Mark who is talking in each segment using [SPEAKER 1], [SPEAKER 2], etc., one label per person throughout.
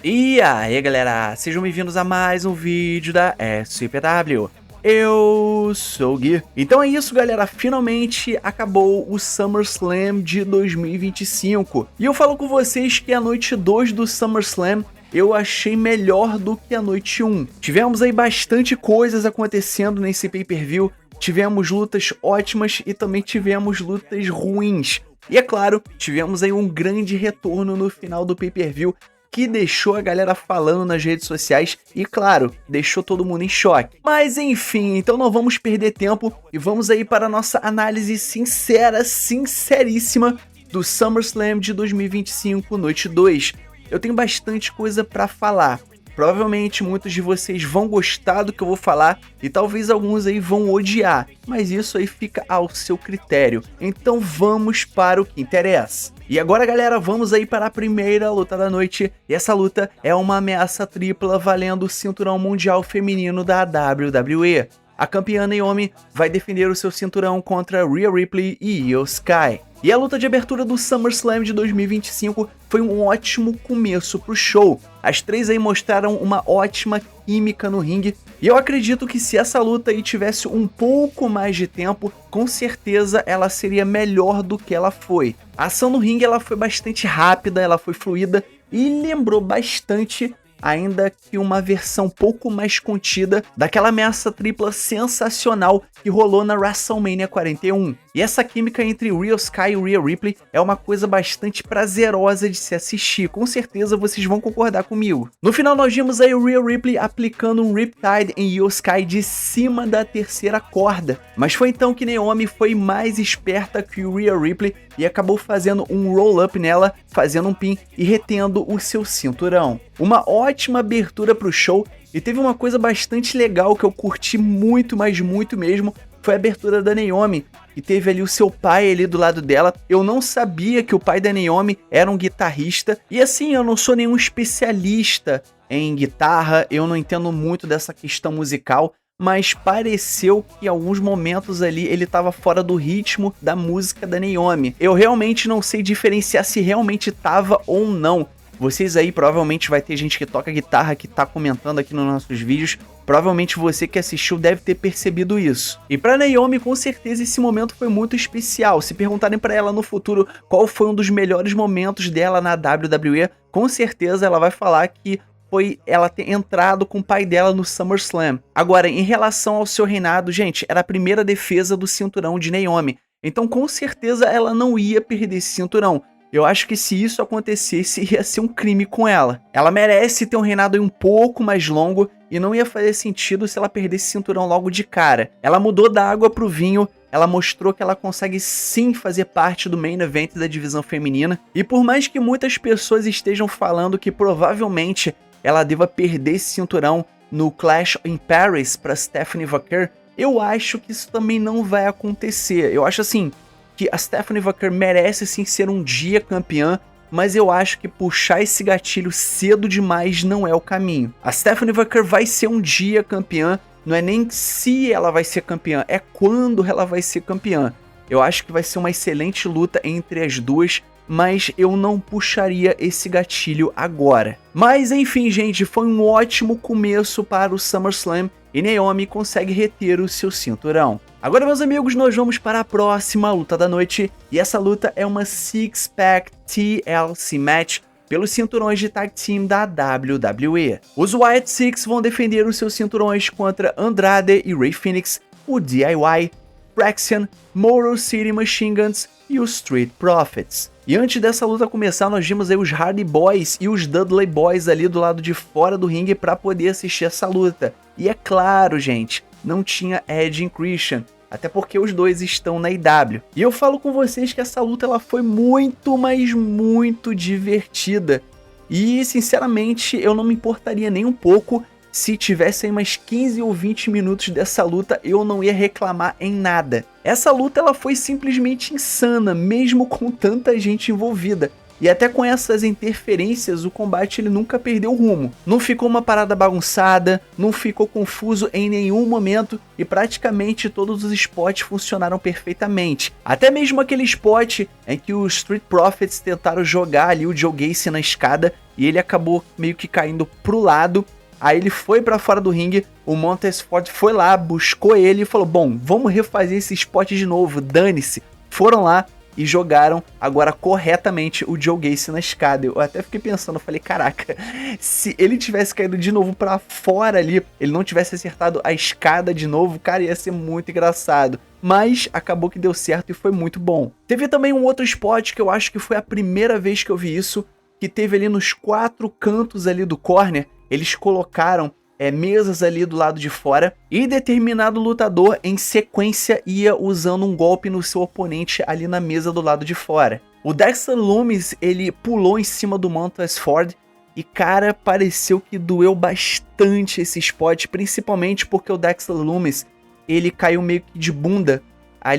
[SPEAKER 1] E aí galera, sejam bem-vindos a mais um vídeo da SPW. Eu sou o Gui. Então é isso galera, finalmente acabou o SummerSlam de 2025. E eu falo com vocês que a noite 2 do SummerSlam eu achei melhor do que a noite 1. Tivemos aí bastante coisas acontecendo nesse pay-per-view, tivemos lutas ótimas e também tivemos lutas ruins. E é claro, tivemos aí um grande retorno no final do pay-per-view, que deixou a galera falando nas redes sociais e, claro, deixou todo mundo em choque. Mas enfim, então não vamos perder tempo e vamos aí para a nossa análise sincera, sinceríssima do SummerSlam de 2025, noite 2. Eu tenho bastante coisa para falar. Provavelmente muitos de vocês vão gostar do que eu vou falar e talvez alguns aí vão odiar, mas isso aí fica ao seu critério. Então vamos para o que interessa. E agora galera, vamos aí para a primeira luta da noite, e essa luta é uma ameaça tripla valendo o cinturão mundial feminino da WWE. A campeã Naomi vai defender o seu cinturão contra Rhea Ripley e Io Sky. E a luta de abertura do SummerSlam de 2025 foi um ótimo começo pro show. As três aí mostraram uma ótima química no ringue, e eu acredito que se essa luta aí tivesse um pouco mais de tempo, com certeza ela seria melhor do que ela foi. A ação no ringue ela foi bastante rápida, ela foi fluida e lembrou bastante, ainda que uma versão pouco mais contida, daquela ameaça tripla sensacional que rolou na WrestleMania 41. E essa química entre Io Sky e Rhea Ripley é uma coisa bastante prazerosa de se assistir, com certeza vocês vão concordar comigo. No final nós vimos aí Rhea Ripley aplicando um Riptide em Io Sky de cima da terceira corda, mas foi então que Naomi foi mais esperta que Rhea Ripley e acabou fazendo um roll-up nela, fazendo um pin e retendo o seu cinturão. Uma ótima abertura pro show, e teve uma coisa bastante legal que eu curti muito, mas muito mesmo, foi a abertura da Naomi, que teve ali o seu pai ali do lado dela. Eu não sabia que o pai da Naomi era um guitarrista, e assim, eu não sou nenhum especialista em guitarra, eu não entendo muito dessa questão musical, mas pareceu que em alguns momentos ali ele estava fora do ritmo da música da Naomi. Eu realmente não sei diferenciar se realmente estava ou não. Vocês aí, provavelmente vai ter gente que toca guitarra que tá comentando aqui nos nossos vídeos. Provavelmente você que assistiu deve ter percebido isso. E pra Naomi, com certeza, esse momento foi muito especial. Se perguntarem pra ela no futuro qual foi um dos melhores momentos dela na WWE, com certeza ela vai falar que foi ela ter entrado com o pai dela no SummerSlam. Agora, em relação ao seu reinado, gente, era a primeira defesa do cinturão de Naomi. Então, com certeza, ela não ia perder esse cinturão. Eu acho que se isso acontecesse, ia ser um crime com ela. Ela merece ter um reinado um pouco mais longo e não ia fazer sentido se ela perdesse cinturão logo de cara. Ela mudou da água pro vinho, ela mostrou que ela consegue sim fazer parte do main event da divisão feminina. E por mais que muitas pessoas estejam falando que provavelmente ela deva perder esse cinturão no Clash in Paris para Stephanie Vaquer, eu acho que isso também não vai acontecer. Eu acho assim que a Stephanie Vaquer merece sim ser um dia campeã, mas eu acho que puxar esse gatilho cedo demais não é o caminho. A Stephanie Vaquer vai ser um dia campeã, não é nem se ela vai ser campeã, é quando ela vai ser campeã. Eu acho que vai ser uma excelente luta entre as duas, mas eu não puxaria esse gatilho agora. Mas enfim, gente, foi um ótimo começo para o SummerSlam e Naomi consegue reter o seu cinturão. Agora, meus amigos, nós vamos para a próxima luta da noite, e essa luta é uma Six Pack TLC Match pelos cinturões de Tag Team da WWE. Os Wyatt Six vão defender os seus cinturões contra Andrade e Rey Fenix, o DIY, Praxian, Motor City Machine Guns e os Street Profits. E antes dessa luta começar, nós vimos aí os Hardy Boys e os Dudley Boys ali do lado de fora do ringue para poder assistir essa luta. E é claro, gente, não tinha Edge e Christian, até porque os dois estão na IW. E eu falo com vocês que essa luta ela foi muito, mas muito divertida. E, sinceramente, eu não me importaria nem um pouco se tivessem mais 15 ou 20 minutos dessa luta, eu não ia reclamar em nada. Essa luta ela foi simplesmente insana, mesmo com tanta gente envolvida. E até com essas interferências, o combate ele nunca perdeu o rumo. Não ficou uma parada bagunçada, não ficou confuso em nenhum momento e praticamente todos os spots funcionaram perfeitamente. Até mesmo aquele spot em que os Street Profits tentaram jogar ali o Joe Gacy na escada e ele acabou meio que caindo pro lado. Aí ele foi pra fora do ringue, o Montez Ford foi lá, buscou ele e falou, bom, vamos refazer esse spot de novo, dane-se. Foram lá e jogaram agora corretamente o Joe Gacy na escada. Eu até fiquei pensando, eu falei, caraca, se ele tivesse caído de novo pra fora ali, ele não tivesse acertado a escada de novo, cara, ia ser muito engraçado. Mas acabou que deu certo e foi muito bom. Teve também um outro spot que eu acho que foi a primeira vez que eu vi isso, que teve ali nos 4 cantos ali do corner, eles colocaram mesas ali do lado de fora e determinado lutador em sequência ia usando um golpe no seu oponente ali na mesa do lado de fora. O Dexter Lumis, ele pulou em cima do Montez Ford e, cara, pareceu que doeu bastante esse spot, principalmente porque o Dexter Lumis, ele caiu meio que de bunda,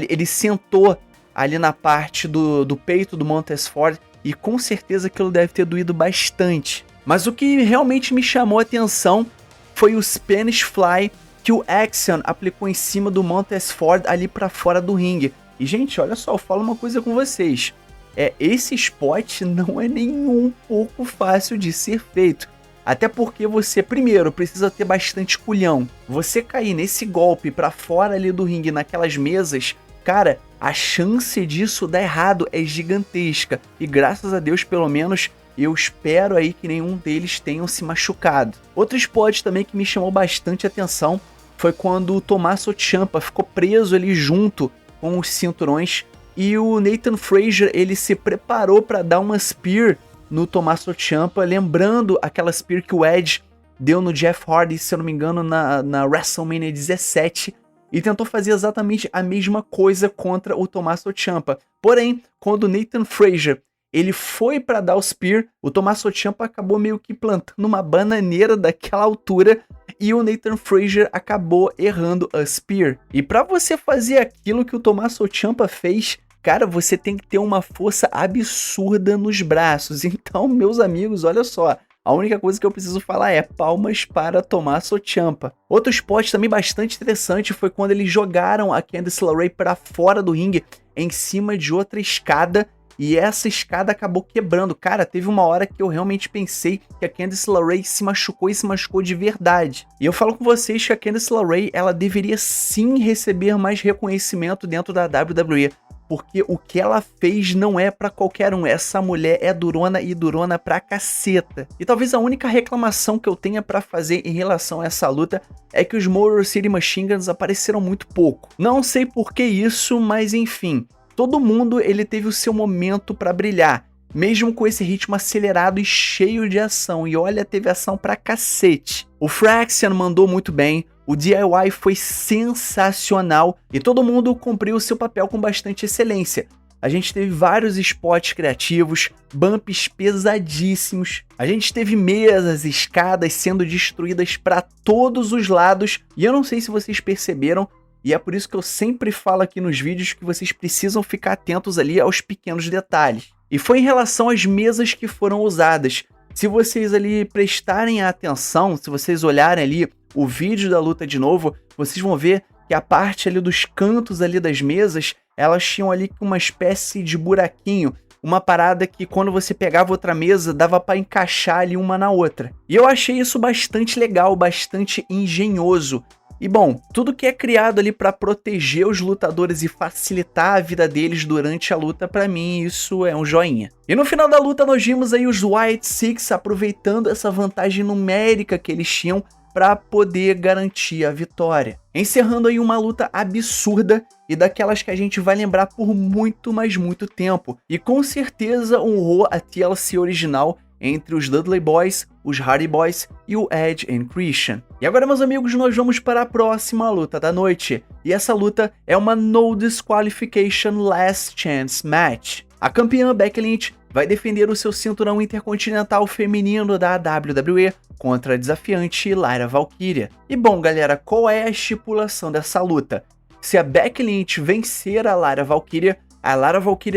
[SPEAKER 1] ele sentou ali na parte do peito do Montez Ford e com certeza aquilo deve ter doído bastante. Mas o que realmente me chamou a atenção foi o Spanish Fly que o Axiom aplicou em cima do Montez Ford ali pra fora do ringue. E, gente, olha só, eu falo uma coisa com vocês. Esse spot não é nem um pouco fácil de ser feito. Até porque você, primeiro, precisa ter bastante culhão. Você cair nesse golpe pra fora ali do ringue, naquelas mesas, cara, a chance disso dar errado é gigantesca. E graças a Deus, pelo menos, eu espero aí que nenhum deles tenham se machucado. Outro spot também que me chamou bastante atenção foi quando o Tommaso Ciampa ficou preso ali junto com os cinturões e o Nathan Frazier, ele se preparou para dar uma spear no Tommaso Ciampa, lembrando aquela spear que o Edge deu no Jeff Hardy, se eu não me engano, na WrestleMania 17, e tentou fazer exatamente a mesma coisa contra o Tommaso Ciampa. Porém, quando o Nathan Frazier ele foi para dar o spear, o Tommaso Ciampa acabou meio que plantando uma bananeira daquela altura e o Nathan Frazier acabou errando a spear. E para você fazer aquilo que o Tommaso Ciampa fez, cara, você tem que ter uma força absurda nos braços. Então, meus amigos, olha só, a única coisa que eu preciso falar é palmas para Tommaso Ciampa. Outro spot também bastante interessante foi quando eles jogaram a Candice LeRae para fora do ringue em cima de outra escada. E essa escada acabou quebrando. Cara, teve uma hora que eu realmente pensei que a Candice LeRae se machucou e se machucou de verdade. E eu falo com vocês que a Candice LeRae, ela deveria sim receber mais reconhecimento dentro da WWE. Porque o que ela fez não é pra qualquer um. Essa mulher é durona e durona pra caceta. E talvez a única reclamação que eu tenha pra fazer em relação a essa luta é que os Motor City Machine Guns apareceram muito pouco. Não sei por que isso, mas enfim. Todo mundo ele teve o seu momento para brilhar, mesmo com esse ritmo acelerado e cheio de ação. E olha, teve ação pra cacete. O Fraxian mandou muito bem, o DIY foi sensacional e todo mundo cumpriu o seu papel com bastante excelência. A gente teve vários spots criativos, bumps pesadíssimos, a gente teve mesas, escadas sendo destruídas para todos os lados. E eu não sei se vocês perceberam, e é por isso que eu sempre falo aqui nos vídeos que vocês precisam ficar atentos ali aos pequenos detalhes. E foi em relação às mesas que foram usadas. Se vocês ali prestarem atenção, se vocês olharem ali o vídeo da luta de novo, vocês vão ver que a parte ali dos cantos ali das mesas, elas tinham ali uma espécie de buraquinho, uma parada que quando você pegava outra mesa, dava para encaixar ali uma na outra. E eu achei isso bastante legal, bastante engenhoso. E bom, tudo que é criado ali para proteger os lutadores e facilitar a vida deles durante a luta, para mim isso é um joinha. E no final da luta nós vimos aí os White Six aproveitando essa vantagem numérica que eles tinham para poder garantir a vitória. Encerrando aí uma luta absurda e daquelas que a gente vai lembrar por muito, mas muito tempo. E com certeza honrou a TLC original entre os Dudley Boys, os Hardy Boys e o Edge and Christian. E agora, meus amigos, nós vamos para a próxima luta da noite. E essa luta é uma No Disqualification Last Chance Match. A campeã Becky Lynch vai defender o seu cinturão intercontinental feminino da WWE contra a desafiante Lyra Valkyria. E bom, galera, qual é a estipulação dessa luta? Se a Becky Lynch vencer a Lyra Valkyria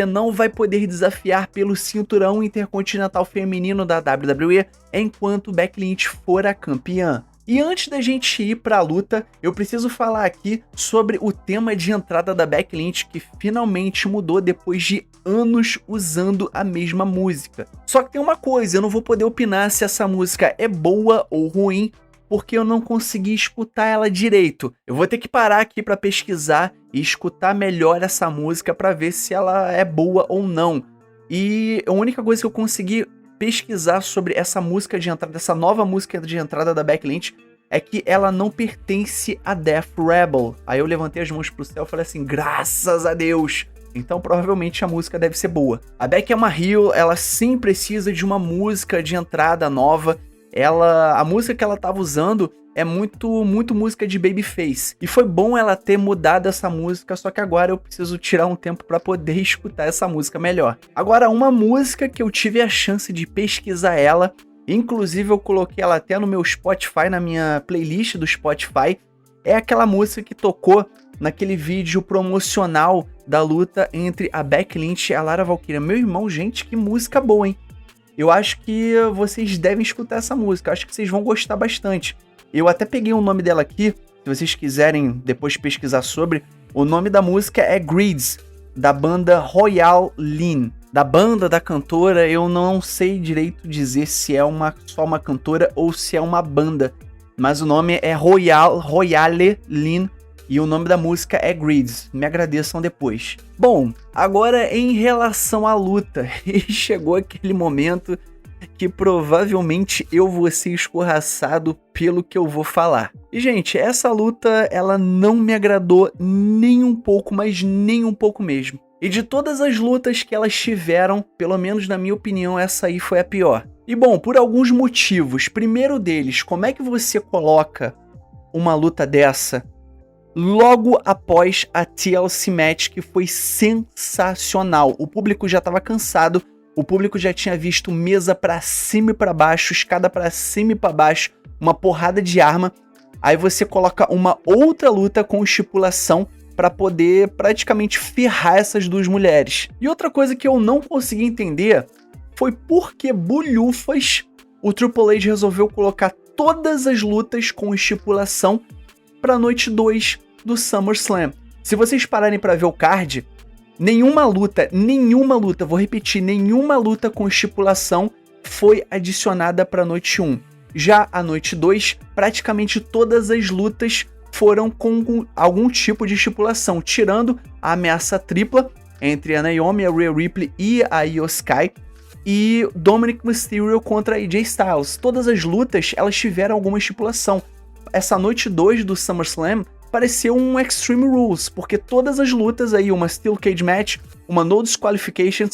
[SPEAKER 1] não vai poder desafiar pelo cinturão intercontinental feminino da WWE enquanto Becky Lynch for a campeã. E antes da gente ir pra luta, eu preciso falar aqui sobre o tema de entrada da Becky Lynch, que finalmente mudou depois de anos usando a mesma música. Só que tem uma coisa, eu não vou poder opinar se essa música é boa ou ruim, porque eu não consegui escutar ela direito. Eu vou ter que parar aqui para pesquisar e escutar melhor essa música para ver se ela é boa ou não. E a única coisa que eu consegui pesquisar sobre essa música de entrada, essa nova música de entrada da Becky Lynch, é que ela não pertence a Def Rebel. Aí eu levantei as mãos pro céu e falei assim, graças a Deus! Então provavelmente a música deve ser boa. A Becky é uma heel, ela sim precisa de uma música de entrada nova. A música que ela tava usando é muito música de Babyface. E foi bom ela ter mudado essa música, só que agora eu preciso tirar um tempo para poder escutar essa música melhor. Agora, uma música que eu tive a chance de pesquisar ela, inclusive eu coloquei ela até no meu Spotify, na minha playlist do Spotify, é aquela música que tocou naquele vídeo promocional da luta entre a Becky Lynch e a Lara Valkyria. Meu irmão, gente, que música boa, hein? Eu acho que vocês devem escutar essa música, acho que vocês vão gostar bastante. Eu até peguei o nome dela aqui, se vocês quiserem depois pesquisar sobre. O nome da música é Greeds, da banda Royal Lean. Da banda, da cantora, eu não sei direito dizer se é só uma cantora ou se é uma banda. Mas o nome é Royale Lean e o nome da música é Greeds. Me agradeçam depois. Bom, agora em relação à luta, chegou aquele momento que provavelmente eu vou ser escorraçado pelo que eu vou falar. E, gente, essa luta, ela não me agradou nem um pouco, mas nem um pouco mesmo. E de todas as lutas que elas tiveram, pelo menos na minha opinião, essa aí foi a pior. E, bom, por alguns motivos. Primeiro deles, como é que você coloca uma luta dessa logo após a TLC Match, que foi sensacional? O público já estava cansado. O público já tinha visto mesa pra cima e pra baixo, escada pra cima e pra baixo, uma porrada de arma. Aí você coloca uma outra luta com estipulação pra poder praticamente ferrar essas duas mulheres. E outra coisa que eu não consegui entender foi por que bulhufas o Triple H resolveu colocar todas as lutas com estipulação pra noite 2 do SummerSlam. Se vocês pararem pra ver o card, nenhuma luta, vou repetir, nenhuma luta com estipulação foi adicionada para noite 1. Já a noite 2, praticamente todas as lutas foram com algum tipo de estipulação, tirando a ameaça tripla entre a Naomi, a Rhea Ripley e a Io Sky, e Dominic Mysterio contra a AJ Styles. Todas as lutas, elas tiveram alguma estipulação. Essa noite 2 do SummerSlam pareceu um Extreme Rules, porque todas as lutas aí, uma Steel Cage Match, uma No Disqualification,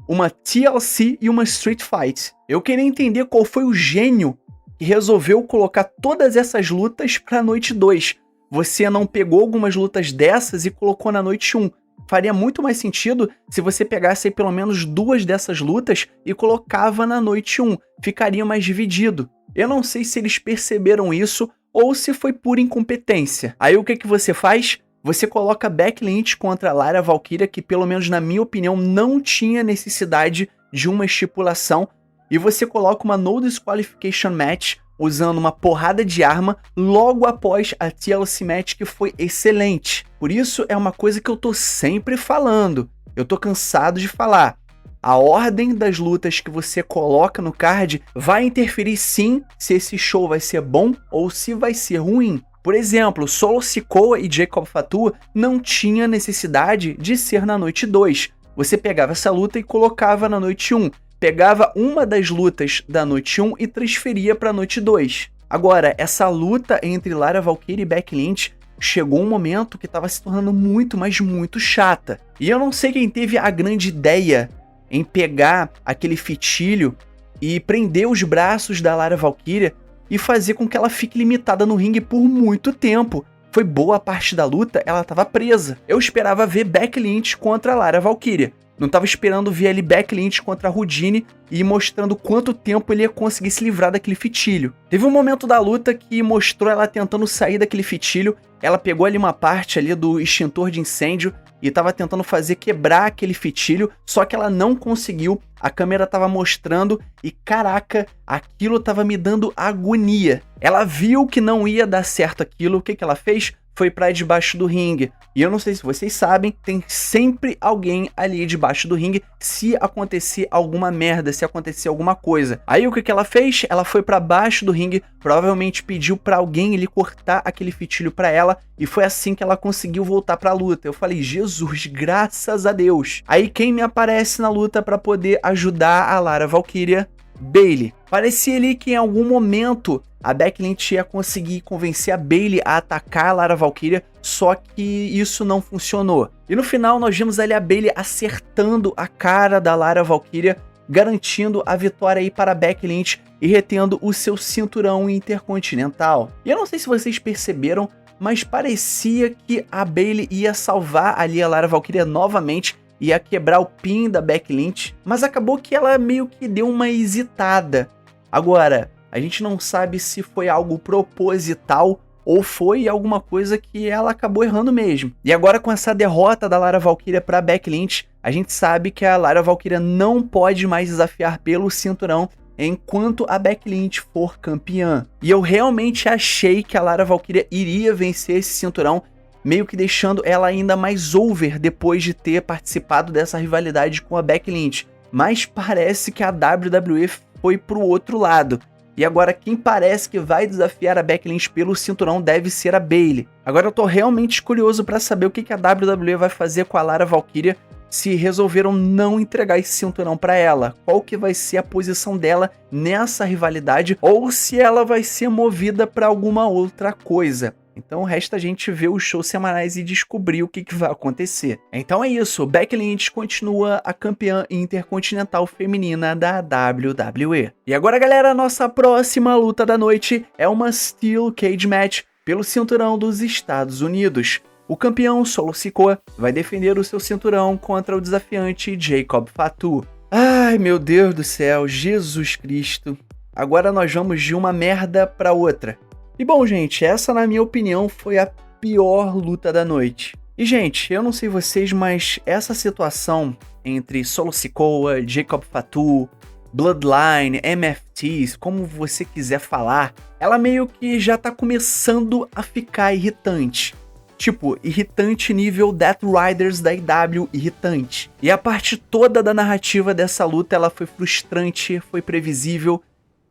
[SPEAKER 1] uma TLC e uma Street Fight. Eu queria entender qual foi o gênio que resolveu colocar todas essas lutas pra noite 2. Você não pegou algumas lutas dessas e colocou na noite 1. Faria muito mais sentido se você pegasse aí pelo menos 2 dessas lutas e colocava na noite 1. Ficaria mais dividido. Eu não sei se eles perceberam isso ou se foi pura incompetência. Aí o que você faz? Você coloca Becky Lynch contra a Lara Valkyria, que pelo menos na minha opinião não tinha necessidade de uma estipulação, e você coloca uma No Disqualification Match usando uma porrada de arma logo após a TLC Match, que foi excelente. Por isso é uma coisa que eu tô sempre falando, eu tô cansado de falar. A ordem das lutas que você coloca no card vai interferir sim se esse show vai ser bom ou se vai ser ruim. Por exemplo, Solo Sikoa e Jacob Fatu não tinha necessidade de ser na noite 2. Você pegava essa luta e colocava na noite 1. Pegava uma das lutas da noite 1 e transferia para a noite 2. Agora, essa luta entre Lara Valkyria e Becky Lynch chegou um momento que estava se tornando muito, mas muito chata. E eu não sei quem teve a grande ideia em pegar aquele fitilho e prender os braços da Lara Valkyria e fazer com que ela fique limitada no ringue por muito tempo. Foi boa parte da luta, ela estava presa. Eu esperava ver Becky Lynch contra a Lara Valkyria. Não estava esperando ver ali Becky Lynch contra a Houdini e mostrando quanto tempo ele ia conseguir se livrar daquele fitilho. Teve um momento da luta que mostrou ela tentando sair daquele fitilho. Ela pegou ali uma parte ali do extintor de incêndio e estava tentando fazer quebrar aquele fitilho, só que ela não conseguiu. a câmera tava mostrando e caraca, aquilo tava me dando agonia. Ela viu que não ia dar certo aquilo, o que ela fez? Foi pra debaixo do ringue. E eu não sei se vocês sabem, tem sempre alguém ali debaixo do ringue se acontecer alguma merda, se acontecer alguma coisa. Aí o que ela fez? Ela foi pra baixo do ringue, provavelmente pediu pra alguém ali cortar aquele fitilho pra ela, e foi assim que ela conseguiu voltar pra luta. Eu falei, Jesus, graças a Deus. Aí quem me aparece na luta pra poder ajudar a Lara Valkyria? Bayley. Parecia ali que em algum momento a Becky Lynch ia conseguir convencer a Bayley a atacar a Lara Valkyria, só que isso não funcionou. E no final nós vimos ali a Bayley acertando a cara da Lara Valkyria, garantindo a vitória aí para a Becky Lynch e retendo o seu cinturão intercontinental. E eu não sei se vocês perceberam, mas parecia que a Bayley ia salvar ali a Lara Valkyria novamente, ia quebrar o pin da Becky Lynch, mas acabou que ela meio que deu uma hesitada. Agora, a gente não sabe se foi algo proposital ou foi alguma coisa que ela acabou errando mesmo. E agora com essa derrota da Lara Valkyria para Becky Lynch, a gente sabe que a Lara Valkyria não pode mais desafiar pelo cinturão enquanto a Becky Lynch for campeã. E eu realmente achei que a Lara Valkyria iria vencer esse cinturão, meio que deixando ela ainda mais over depois de ter participado dessa rivalidade com a Becky Lynch. Mas parece que a WWE foi pro outro lado. E agora quem parece que vai desafiar a Becky Lynch pelo cinturão deve ser a Bayley. Agora eu tô realmente curioso para saber o que a WWE vai fazer com a Lara Valkyria se resolveram não entregar esse cinturão para ela. Qual que vai ser a posição dela nessa rivalidade ou se ela vai ser movida para alguma outra coisa. Então resta a gente ver os shows semanais e descobrir o que vai acontecer. Então é isso, Becky Lynch continua a campeã intercontinental feminina da WWE. E agora galera, nossa próxima luta da noite é uma Steel Cage Match pelo cinturão dos Estados Unidos. O campeão Solo Sikoa vai defender o seu cinturão contra o desafiante Jacob Fatu. Ai meu Deus do céu, Jesus Cristo. Agora nós vamos de uma merda pra outra. E bom, gente, essa na minha opinião foi a pior luta da noite. E gente, eu não sei vocês, mas essa situação entre Solo Sikoa, Jacob Fatu, Bloodline, MFTs, como você quiser falar, ela meio que já tá começando a ficar irritante. Tipo, irritante nível Death Riders da IW, irritante. E a parte toda da narrativa dessa luta, ela foi frustrante, foi previsível.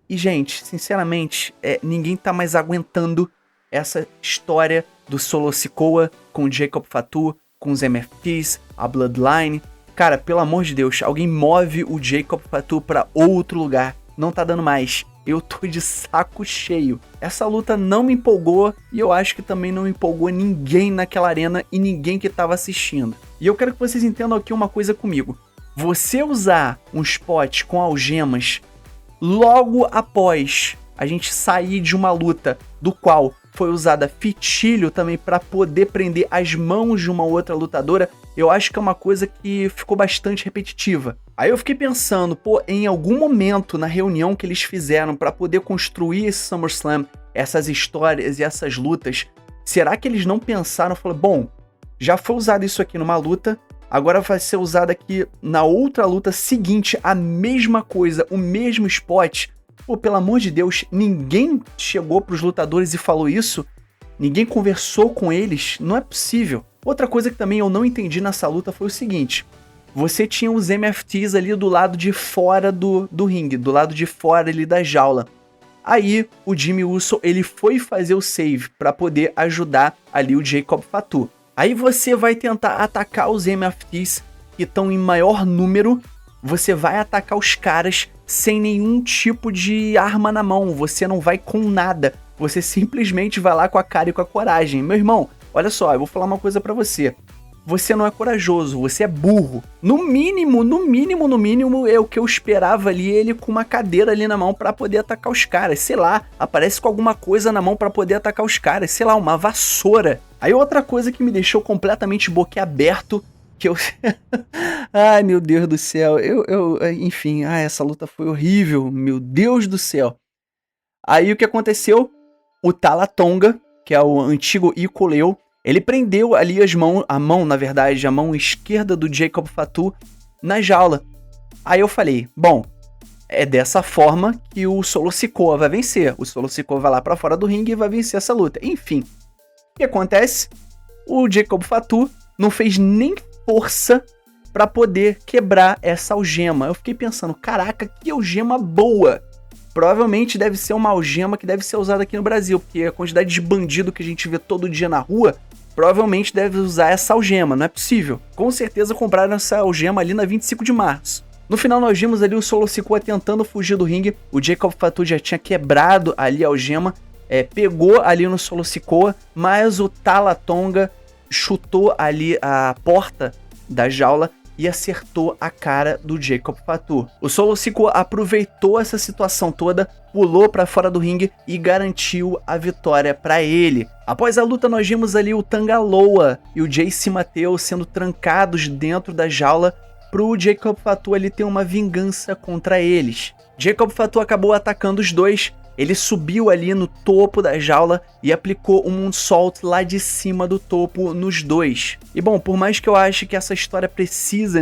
[SPEAKER 1] E, gente, sinceramente, ninguém tá mais aguentando essa história do Solo Sikoa com o Jacob Fatu, com os MFTs, a Bloodline. Cara, pelo amor de Deus, alguém move o Jacob Fatu pra outro lugar. Não tá dando mais. Eu tô de saco cheio. Essa luta não me empolgou e eu acho que também não empolgou ninguém naquela arena e ninguém que tava assistindo. E eu quero que vocês entendam aqui uma coisa comigo. Você usar um spot com algemas logo após a gente sair de uma luta do qual foi usada fitilho também para poder prender as mãos de uma outra lutadora, eu acho que é uma coisa que ficou bastante repetitiva. Aí eu fiquei pensando, pô, em algum momento na reunião que eles fizeram para poder construir esse SummerSlam, essas histórias e essas lutas, será que eles não pensaram, falaram, bom, já foi usado isso aqui numa luta, agora vai ser usado aqui na outra luta seguinte, a mesma coisa, o mesmo spot. Pô, pelo amor de Deus, ninguém chegou pros lutadores e falou isso? Ninguém conversou com eles? Não é possível. Outra coisa que também eu não entendi nessa luta foi o seguinte. Você tinha os MFTs ali do lado de fora do ringue, do lado de fora ali da jaula. Aí o Jimmy Uso, ele foi fazer o save para poder ajudar ali o Jacob Fatu. Aí você vai tentar atacar os MFTs que estão em maior número, você vai atacar os caras sem nenhum tipo de arma na mão, você não vai com nada, você simplesmente vai lá com a cara e com a coragem. Meu irmão, olha só, eu vou falar uma coisa pra você. Você não é corajoso, você é burro. No mínimo, é o que eu esperava ali, ele com uma cadeira ali na mão pra poder atacar os caras. Sei lá, aparece com alguma coisa na mão pra poder atacar os caras. Sei lá, uma vassoura. Aí outra coisa que me deixou completamente boquiaberto, que eu... Ai, meu Deus do céu. Enfim, essa luta foi horrível. Meu Deus do céu. Aí o que aconteceu? O Tala Tonga, que é o antigo Hikuleo, ele prendeu ali a mão esquerda do Jacob Fatu na jaula. Aí eu falei, bom, é dessa forma que o Solo Sikoa vai vencer. O Solo Sikoa vai lá pra fora do ringue e vai vencer essa luta. Enfim, o que acontece? O Jacob Fatu não fez nem força pra poder quebrar essa algema. Eu fiquei pensando, caraca, que algema boa! Provavelmente deve ser uma algema que deve ser usada aqui no Brasil, porque a quantidade de bandido que a gente vê todo dia na rua, provavelmente deve usar essa algema, não é possível. Com certeza compraram essa algema ali na 25 de março. No final nós vimos ali o Solo Sikoa tentando fugir do ringue, o Jacob Fatu já tinha quebrado ali a algema, pegou ali no Solo Sikoa, mas o Tala Tonga chutou ali a porta da jaula e acertou a cara do Jacob Fatu. O Solo Sikoa aproveitou essa situação toda, pulou para fora do ringue e garantiu a vitória para ele. Após a luta nós vimos ali o Tanga Loa e o Jace Mateo sendo trancados dentro da jaula pro Jacob Fatu ali ter uma vingança contra eles. Jacob Fatu acabou atacando os dois. Ele subiu ali no topo da jaula e aplicou um moonsault lá de cima do topo nos dois. E bom, por mais que eu ache que essa história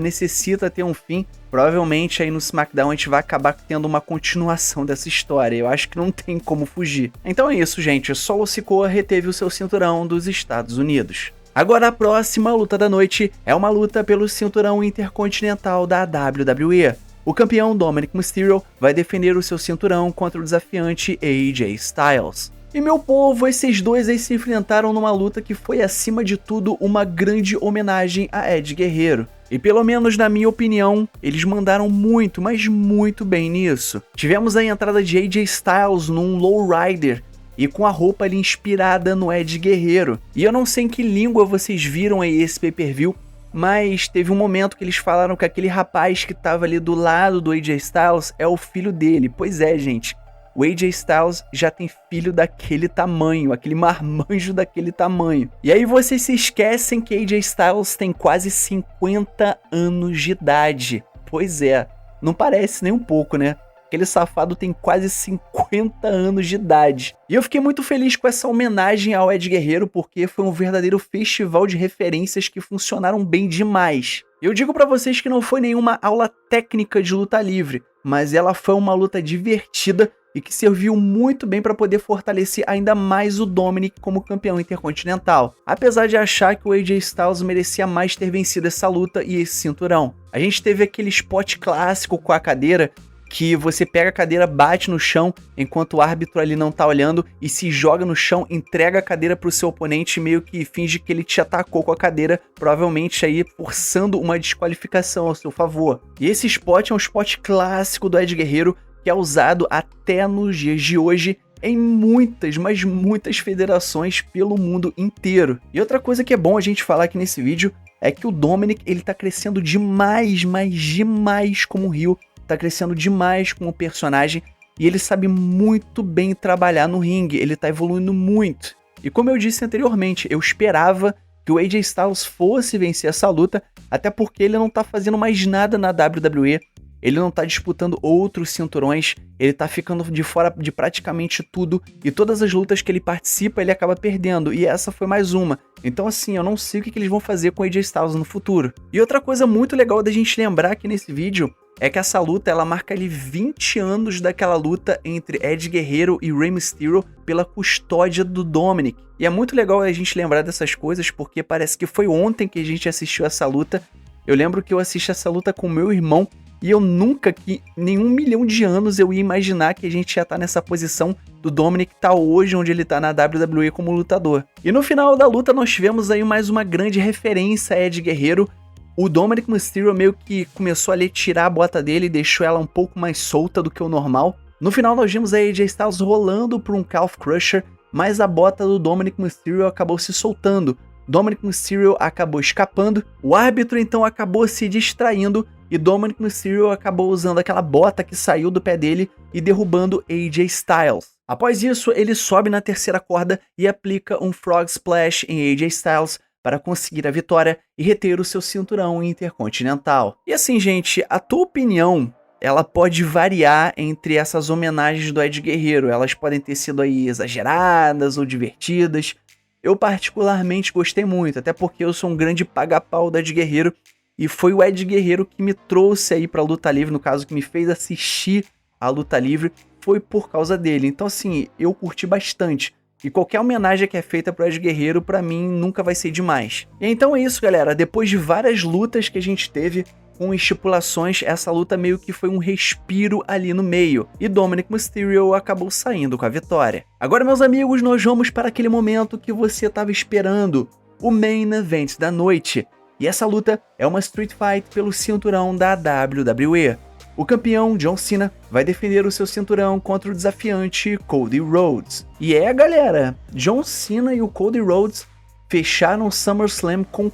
[SPEAKER 1] necessita ter um fim, provavelmente aí no SmackDown a gente vai acabar tendo uma continuação dessa história. Eu acho que não tem como fugir. Então é isso, gente. O Solo Sikoa reteve o seu cinturão dos Estados Unidos. Agora a próxima luta da noite é uma luta pelo cinturão intercontinental da WWE. O campeão Dominic Mysterio vai defender o seu cinturão contra o desafiante AJ Styles. E meu povo, esses dois aí se enfrentaram numa luta que foi acima de tudo uma grande homenagem a Ed Guerreiro. E pelo menos na minha opinião, eles mandaram muito, mas muito bem nisso. Tivemos a entrada de AJ Styles num lowrider e com a roupa ali inspirada no Ed Guerreiro. E eu não sei em que língua vocês viram aí esse pay-per-view, mas teve um momento que eles falaram que aquele rapaz que tava ali do lado do AJ Styles é o filho dele. Pois é, gente, o AJ Styles já tem filho daquele tamanho, aquele marmanjo daquele tamanho. E aí vocês se esquecem que AJ Styles tem quase 50 anos de idade. Pois é, não parece nem um pouco, né? Aquele safado tem quase 50 anos de idade. E eu fiquei muito feliz com essa homenagem ao Ed Guerreiro, porque foi um verdadeiro festival de referências que funcionaram bem demais. Eu digo pra vocês que não foi nenhuma aula técnica de luta livre, mas ela foi uma luta divertida e que serviu muito bem para poder fortalecer ainda mais o Dominic como campeão intercontinental. Apesar de achar que o AJ Styles merecia mais ter vencido essa luta e esse cinturão. A gente teve aquele spot clássico com a cadeira, que você pega a cadeira, bate no chão enquanto o árbitro ali não tá olhando e se joga no chão, entrega a cadeira pro seu oponente, meio que finge que ele te atacou com a cadeira, provavelmente aí forçando uma desqualificação ao seu favor. E esse spot é um spot clássico do Ed Guerreiro, que é usado até nos dias de hoje em muitas, mas muitas federações pelo mundo inteiro. E outra coisa que é bom a gente falar aqui nesse vídeo é que o Dominic, ele tá crescendo demais, mas demais como heel, tá crescendo demais como personagem e ele sabe muito bem trabalhar no ringue, ele tá evoluindo muito. E como eu disse anteriormente, eu esperava que o AJ Styles fosse vencer essa luta, até porque ele não tá fazendo mais nada na WWE, ele não tá disputando outros cinturões, ele tá ficando de fora de praticamente tudo, e todas as lutas que ele participa ele acaba perdendo, e essa foi mais uma. Então assim, eu não sei o que eles vão fazer com o AJ Styles no futuro. E outra coisa muito legal da gente lembrar aqui nesse vídeo é que essa luta ela marca ali 20 anos daquela luta entre Ed Guerreiro e Rey Mysterio pela custódia do Dominic. E é muito legal a gente lembrar dessas coisas porque parece que foi ontem que a gente assistiu essa luta. Eu lembro que eu assisti essa luta com meu irmão e eu nunca, que nem 1 milhão de anos, eu ia imaginar que a gente ia estar nessa posição do Dominic tá hoje onde ele tá na WWE como lutador. E no final da luta nós tivemos aí mais uma grande referência a Ed Guerreiro. O Dominic Mysterio meio que começou a tirar a bota dele e deixou ela um pouco mais solta do que o normal. No final nós vimos a AJ Styles rolando por um Calf Crusher, mas a bota do Dominic Mysterio acabou se soltando. Dominic Mysterio acabou escapando, o árbitro então acabou se distraindo e Dominic Mysterio acabou usando aquela bota que saiu do pé dele e derrubando AJ Styles. Após isso, ele sobe na terceira corda e aplica um Frog Splash em AJ Styles para conseguir a vitória e reter o seu cinturão intercontinental. E assim, gente, a tua opinião, ela pode variar entre essas homenagens do Ed Guerreiro. Elas podem ter sido aí exageradas ou divertidas. Eu particularmente gostei muito, até porque eu sou um grande paga-pau do Ed Guerreiro e foi o Ed Guerreiro que me trouxe aí pra luta livre, no caso, que me fez assistir a luta livre, foi por causa dele. Então, assim, eu curti bastante. E qualquer homenagem que é feita pro Ed Guerreiro, pra mim, nunca vai ser demais. E então é isso, galera. Depois de várias lutas que a gente teve com estipulações, essa luta meio que foi um respiro ali no meio. E Dominic Mysterio acabou saindo com a vitória. Agora, meus amigos, nós vamos para aquele momento que você estava esperando. O Main Event da noite. E essa luta é uma Street Fight pelo cinturão da WWE. O campeão, John Cena, vai defender o seu cinturão contra o desafiante Cody Rhodes. E galera, John Cena e o Cody Rhodes fecharam o SummerSlam com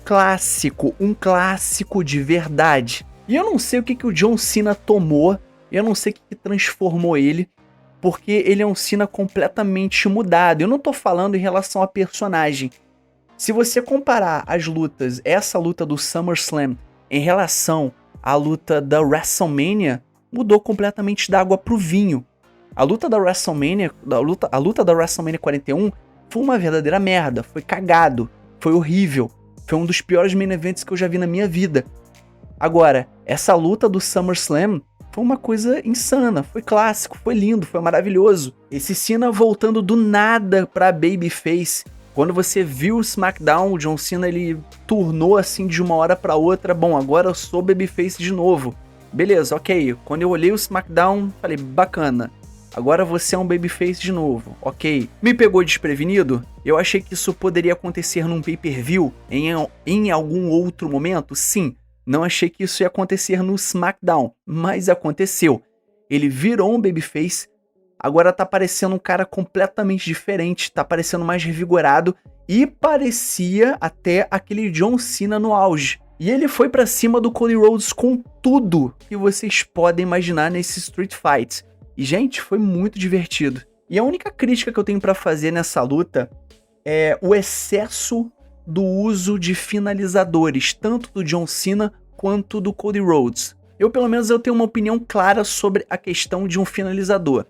[SPEAKER 1] um clássico de verdade. E eu não sei o que o John Cena tomou, eu não sei o que transformou ele, porque ele é um Cena completamente mudado. Eu não tô falando em relação a personagem. Se você comparar as lutas, essa luta do SummerSlam, em relação à luta da WrestleMania, mudou completamente da água pro vinho. A luta da WrestleMania, a luta da WrestleMania 41 foi uma verdadeira merda, foi cagado, foi horrível, foi um dos piores main events que eu já vi na minha vida. Agora, essa luta do SummerSlam foi uma coisa insana, foi clássico, foi lindo, foi maravilhoso. Esse Cena voltando do nada pra Babyface. Quando você viu o SmackDown, o John Cena ele turnou assim de uma hora pra outra. Bom, agora eu sou Babyface de novo. Beleza, ok. Quando eu olhei o SmackDown, falei, bacana. Agora você é um Babyface de novo, ok. Me pegou desprevenido? Eu achei que isso poderia acontecer num pay-per-view em algum outro momento? Sim. Não achei que isso ia acontecer no SmackDown, mas aconteceu. Ele virou um Babyface. Agora tá parecendo um cara completamente diferente, tá parecendo mais revigorado e parecia até aquele John Cena no auge. E ele foi pra cima do Cody Rhodes com tudo que vocês podem imaginar nesse Street Fight. E, gente, foi muito divertido. E a única crítica que eu tenho pra fazer nessa luta é o excesso do uso de finalizadores, tanto do John Cena quanto do Cody Rhodes. Pelo menos, eu tenho uma opinião clara sobre a questão de um finalizador.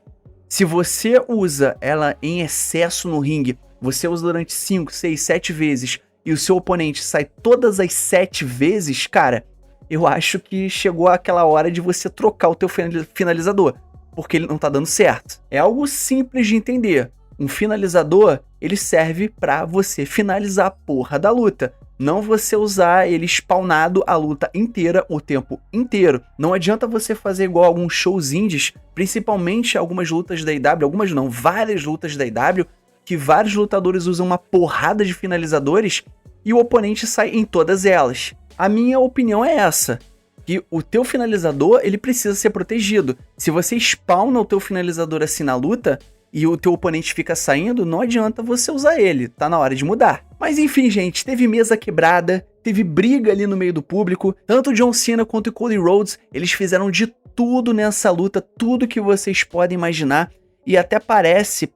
[SPEAKER 1] Se você usa ela em excesso no ringue, você usa durante 5, 6, 7 vezes e o seu oponente sai todas as 7 vezes, cara, eu acho que chegou aquela hora de você trocar o teu finalizador, porque ele não tá dando certo. É algo simples de entender. Um finalizador, ele serve pra você finalizar a porra da luta. Não você usar ele spawnado a luta inteira, o tempo inteiro. Não adianta você fazer igual alguns shows indies, principalmente algumas lutas da IW, algumas não, várias lutas da IW, que vários lutadores usam uma porrada de finalizadores e o oponente sai em todas elas. A minha opinião é essa, que o teu finalizador, ele precisa ser protegido. Se você spawna o teu finalizador assim na luta e o teu oponente fica saindo, não adianta você usar ele, tá na hora de mudar. Mas enfim, gente, teve mesa quebrada, teve briga ali no meio do público, tanto o John Cena quanto o Cody Rhodes, eles fizeram de tudo nessa luta, tudo que vocês podem imaginar, e até parece,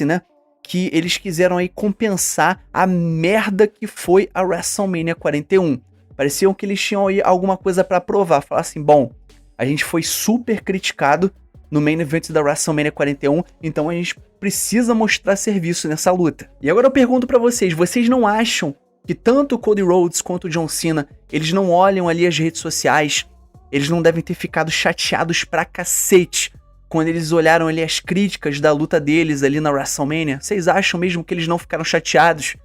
[SPEAKER 1] né, que eles quiseram aí compensar a merda que foi a WrestleMania 41. Pareciam que eles tinham aí alguma coisa pra provar, falar assim, bom, a gente foi super criticado no main event da WrestleMania 41, então a gente precisa mostrar serviço nessa luta. E agora eu pergunto pra vocês, vocês não acham que tanto o Cody Rhodes quanto o John Cena, eles não olham ali as redes sociais, eles não devem ter ficado chateados pra cacete quando eles olharam ali as críticas da luta deles ali na WrestleMania? Vocês acham mesmo que eles não ficaram chateados?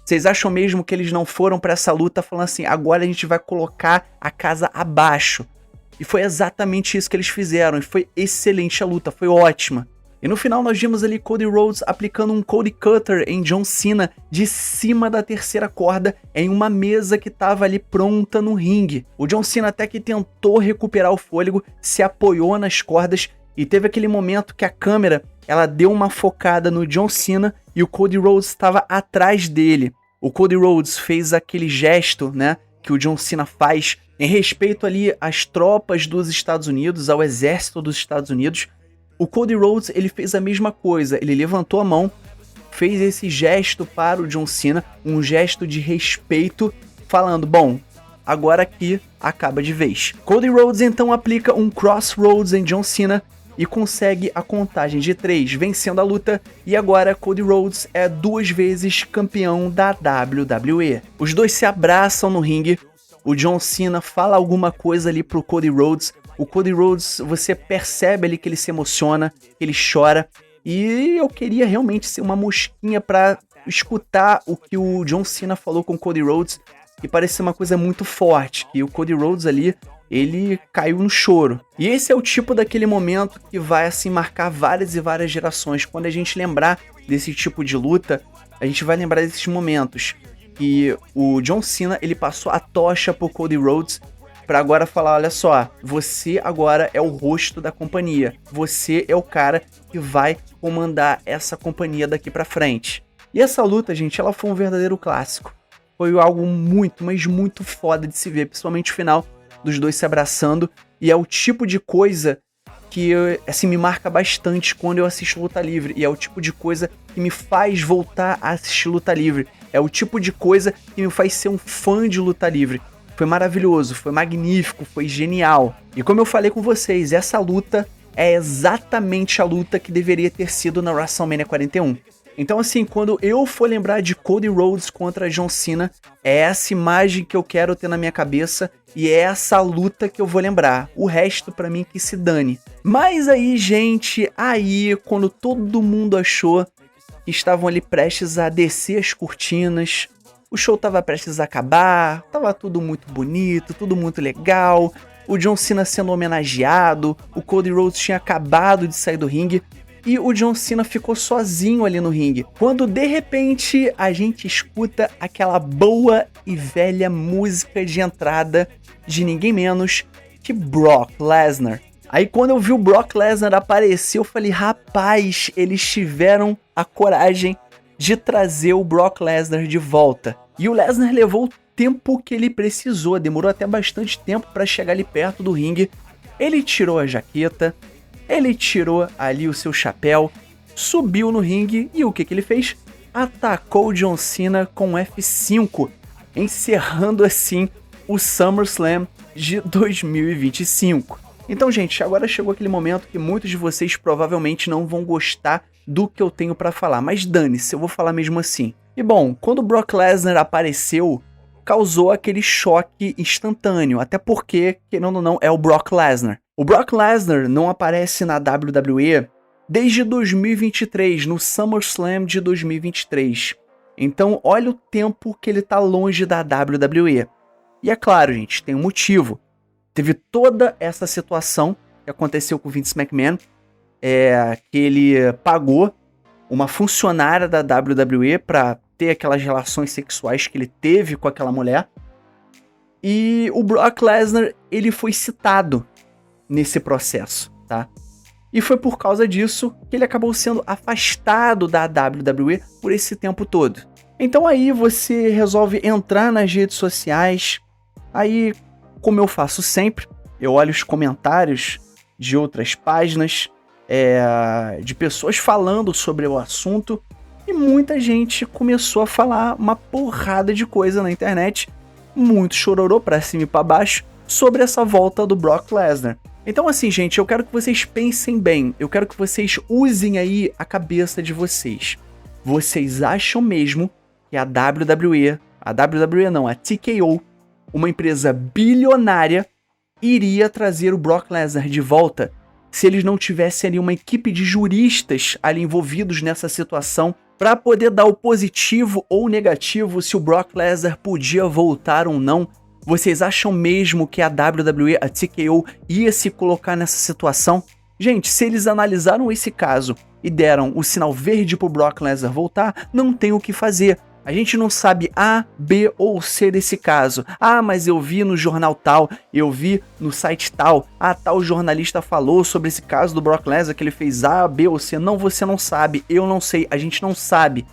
[SPEAKER 1] Vocês acham mesmo que eles não foram pra essa luta falando assim, agora a gente vai colocar a casa abaixo? E foi exatamente isso que eles fizeram, e foi excelente a luta, foi ótima. E no final nós vimos ali Cody Rhodes aplicando um Cody Cutter em John Cena de cima da terceira corda em uma mesa que estava ali pronta no ringue. O John Cena até que tentou recuperar o fôlego, se apoiou nas cordas e teve aquele momento que a câmera ela deu uma focada no John Cena e o Cody Rhodes estava atrás dele. O Cody Rhodes fez aquele gesto, né, que o John Cena faz em respeito ali às tropas dos Estados Unidos, ao exército dos Estados Unidos. O Cody Rhodes, ele fez a mesma coisa, ele levantou a mão, fez esse gesto para o John Cena, um gesto de respeito, falando, bom, agora aqui acaba de vez. Cody Rhodes então aplica um Crossroads em John Cena e consegue a contagem de 3, vencendo a luta, e agora Cody Rhodes é 2 vezes campeão da WWE. Os dois se abraçam no ringue, o John Cena fala alguma coisa ali pro Cody Rhodes. O Cody Rhodes, você percebe ali que ele se emociona, que ele chora. E eu queria realmente ser uma mosquinha pra escutar o que o John Cena falou com o Cody Rhodes. E parecia uma coisa muito forte, que o Cody Rhodes ali, ele caiu no choro. E esse é o tipo daquele momento que vai assim marcar várias e várias gerações. Quando a gente lembrar desse tipo de luta, a gente vai lembrar desses momentos. Que o John Cena, ele passou a tocha pro Cody Rhodes pra agora falar, olha só, você agora é o rosto da companhia. Você é o cara que vai comandar essa companhia daqui pra frente. E essa luta, gente, ela foi um verdadeiro clássico. Foi algo muito, mas muito foda de se ver, principalmente o final dos dois se abraçando. E é o tipo de coisa que, assim, me marca bastante quando eu assisto luta livre. E é o tipo de coisa que me faz voltar a assistir luta livre. É o tipo de coisa que me faz ser um fã de luta livre. Foi maravilhoso, foi magnífico, foi genial. E como eu falei com vocês, essa luta é exatamente a luta que deveria ter sido na WrestleMania 41. Então assim, quando eu for lembrar de Cody Rhodes contra John Cena, é essa imagem que eu quero ter na minha cabeça e é essa luta que eu vou lembrar. O resto pra mim que se dane. Mas aí, gente, quando todo mundo achou que estavam ali prestes a descer as cortinas, o show tava prestes a acabar, tava tudo muito bonito, tudo muito legal, o John Cena sendo homenageado, o Cody Rhodes tinha acabado de sair do ringue, e o John Cena ficou sozinho ali no ringue, quando de repente a gente escuta aquela boa e velha música de entrada de ninguém menos que Brock Lesnar. Aí quando eu vi o Brock Lesnar aparecer, eu falei, rapaz, eles tiveram a coragem de trazer o Brock Lesnar de volta. E o Lesnar levou o tempo que ele precisou, demorou até bastante tempo para chegar ali perto do ringue. Ele tirou a jaqueta, ele tirou ali o seu chapéu, subiu no ringue e o que ele fez? Atacou o John Cena com F5, encerrando assim o SummerSlam de 2025. Então, gente, agora chegou aquele momento que muitos de vocês provavelmente não vão gostar do que eu tenho pra falar, mas dane-se, eu vou falar mesmo assim. E bom, quando o Brock Lesnar apareceu, causou aquele choque instantâneo, até porque, querendo ou não, é o Brock Lesnar. O Brock Lesnar não aparece na WWE desde 2023, no SummerSlam de 2023. Então, olha o tempo que ele tá longe da WWE. E é claro, gente, tem um motivo. Teve toda essa situação que aconteceu com o Vince McMahon, que ele pagou uma funcionária da WWE pra ter aquelas relações sexuais que ele teve com aquela mulher. E o Brock Lesnar, ele foi citado nesse processo, tá? E foi por causa disso que ele acabou sendo afastado da WWE por esse tempo todo. Então aí você resolve entrar nas redes sociais, aí, como eu faço sempre, eu olho os comentários de outras páginas, de pessoas falando sobre o assunto, e muita gente começou a falar uma porrada de coisa na internet, muito chororô pra cima e pra baixo, sobre essa volta do Brock Lesnar. Então assim, gente, eu quero que vocês pensem bem, eu quero que vocês usem aí a cabeça de vocês. Vocês acham mesmo que a TKO, uma empresa bilionária, iria trazer o Brock Lesnar de volta se eles não tivessem ali uma equipe de juristas ali envolvidos nessa situação para poder dar o positivo ou negativo se o Brock Lesnar podia voltar ou não? Vocês acham mesmo que a WWE, a TKO, ia se colocar nessa situação? Gente, se eles analisaram esse caso e deram o sinal verde pro Brock Lesnar voltar, não tem o que fazer. A gente não sabe A, B ou C desse caso. Ah, mas eu vi no jornal tal, eu vi no site tal. Ah, tal jornalista falou sobre esse caso do Brock Lesnar, que ele fez A, B ou C. Não, você não sabe, eu não sei, a gente não sabe,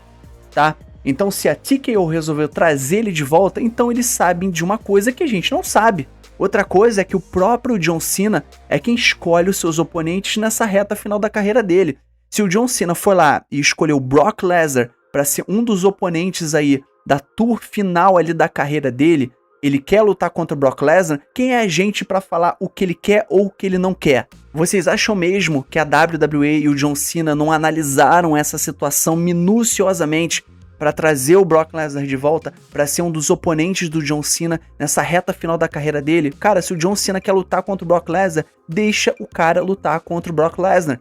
[SPEAKER 1] tá? Então se a TKO resolveu trazer ele de volta, então eles sabem de uma coisa que a gente não sabe. Outra coisa é que o próprio John Cena é quem escolhe os seus oponentes nessa reta final da carreira dele. Se o John Cena for lá e escolheu o Brock Lesnar para ser um dos oponentes aí da tour final ali da carreira dele, ele quer lutar contra o Brock Lesnar, quem é a gente para falar o que ele quer ou o que ele não quer? Vocês acham mesmo que a WWE e o John Cena não analisaram essa situação minuciosamente pra trazer o Brock Lesnar de volta, pra ser um dos oponentes do John Cena nessa reta final da carreira dele. Cara, se o John Cena quer lutar contra o Brock Lesnar, deixa o cara lutar contra o Brock Lesnar.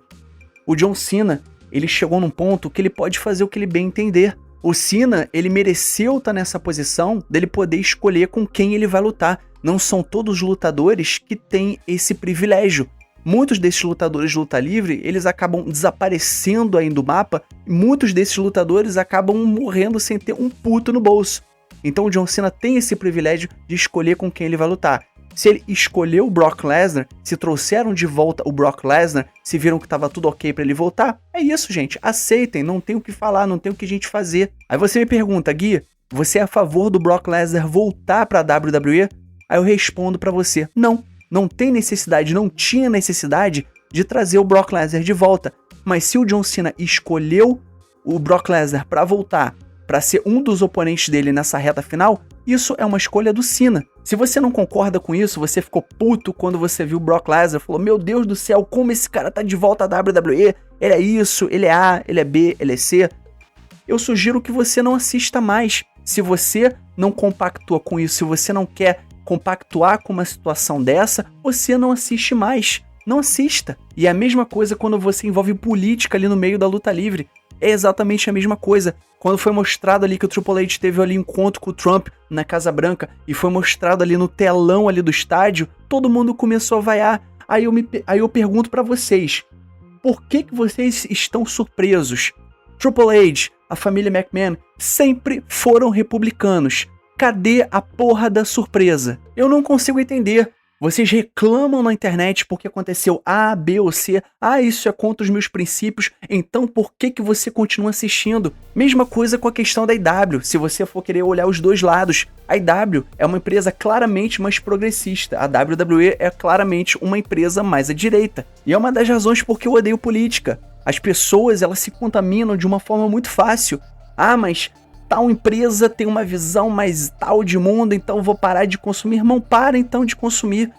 [SPEAKER 1] O John Cena, ele chegou num ponto que ele pode fazer o que ele bem entender. O Cena, ele mereceu estar nessa posição dele poder escolher com quem ele vai lutar. Não são todos os lutadores que têm esse privilégio. Muitos desses lutadores de luta livre, eles acabam desaparecendo aí do mapa, e muitos desses lutadores acabam morrendo sem ter um puto no bolso. Então o John Cena tem esse privilégio de escolher com quem ele vai lutar. Se ele escolheu o Brock Lesnar, se trouxeram de volta o Brock Lesnar, se viram que tava tudo ok pra ele voltar, é isso, gente. Aceitem, não tem o que falar, não tem o que a gente fazer. Aí você me pergunta, Gui, você é a favor do Brock Lesnar voltar pra WWE? Aí eu respondo pra você, não. Não tem necessidade, não tinha necessidade de trazer o Brock Lesnar de volta. Mas se o John Cena escolheu o Brock Lesnar pra voltar, pra ser um dos oponentes dele nessa reta final, isso é uma escolha do Cena. Se você não concorda com isso, você ficou puto quando você viu o Brock Lesnar, falou, meu Deus do céu, como esse cara tá de volta à WWE, ele é isso, ele é A, ele é B, ele é C. Eu sugiro que você não assista mais. Se você não compactua com isso, se você não quer compactuar com uma situação dessa, você não assiste mais. Não assista. E é a mesma coisa quando você envolve política ali no meio da luta livre. É exatamente a mesma coisa. Quando foi mostrado ali que o Triple H teve ali encontro com o Trump na Casa Branca e foi mostrado ali no telão ali do estádio, todo mundo começou a vaiar. Aí eu pergunto pra vocês, por que vocês estão surpresos? Triple H, a família McMahon, sempre foram republicanos. Cadê a porra da surpresa? Eu não consigo entender. Vocês reclamam na internet porque aconteceu A, B ou C. Ah, isso é contra os meus princípios. Então por que você continua assistindo? Mesma coisa com a questão da IW. Se você for querer olhar os dois lados. A IW é uma empresa claramente mais progressista. A WWE é claramente uma empresa mais à direita. E é uma das razões porque eu odeio política. As pessoas, elas se contaminam de uma forma muito fácil. Ah, mas tal empresa tem uma visão mais tal de mundo, então vou parar de consumir. Irmão, para então de consumir.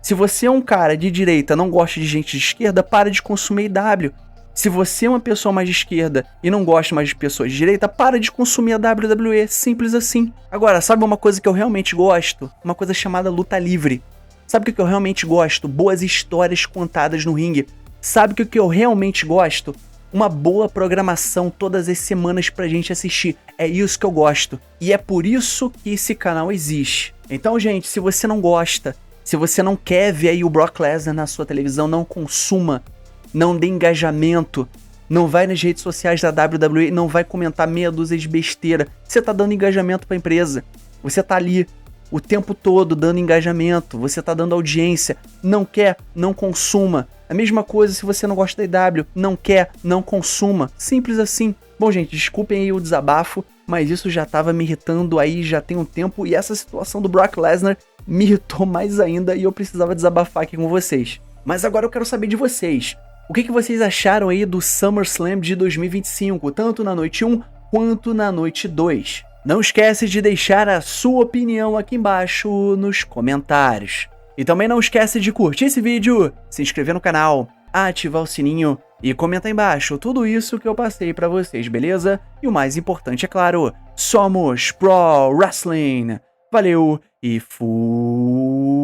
[SPEAKER 1] Se você é um cara de direita, não gosta de gente de esquerda, para de consumir IW. Se você é uma pessoa mais de esquerda e não gosta mais de pessoas de direita, para de consumir a WWE. Simples assim. Agora, sabe uma coisa que eu realmente gosto? Uma coisa chamada luta livre. Sabe o que eu realmente gosto? Boas histórias contadas no ringue. Sabe o que eu realmente gosto? Uma boa programação todas as semanas pra gente assistir. É isso que eu gosto. E é por isso que esse canal existe. Então, gente, se você não gosta, se você não quer ver aí o Brock Lesnar na sua televisão, não consuma, não dê engajamento, não vai nas redes sociais da WWE, não vai comentar meia dúzia de besteira. Você tá dando engajamento pra empresa. Você tá ali o tempo todo dando engajamento, você tá dando audiência. Não quer, não consuma. A mesma coisa se você não gosta da IW, não quer, não consuma. Simples assim. Bom, gente, desculpem aí o desabafo, mas isso já tava me irritando aí já tem um tempo e essa situação do Brock Lesnar me irritou mais ainda e eu precisava desabafar aqui com vocês. Mas agora eu quero saber de vocês. O que vocês acharam aí do SummerSlam de 2025, tanto na noite 1 quanto na noite 2? Não esquece de deixar a sua opinião aqui embaixo nos comentários. E também não esquece de curtir esse vídeo, se inscrever no canal, ativar o sininho e comentar embaixo tudo isso que eu passei pra vocês, beleza? E o mais importante, é claro, somos Pro Wrestling. Valeu e fui!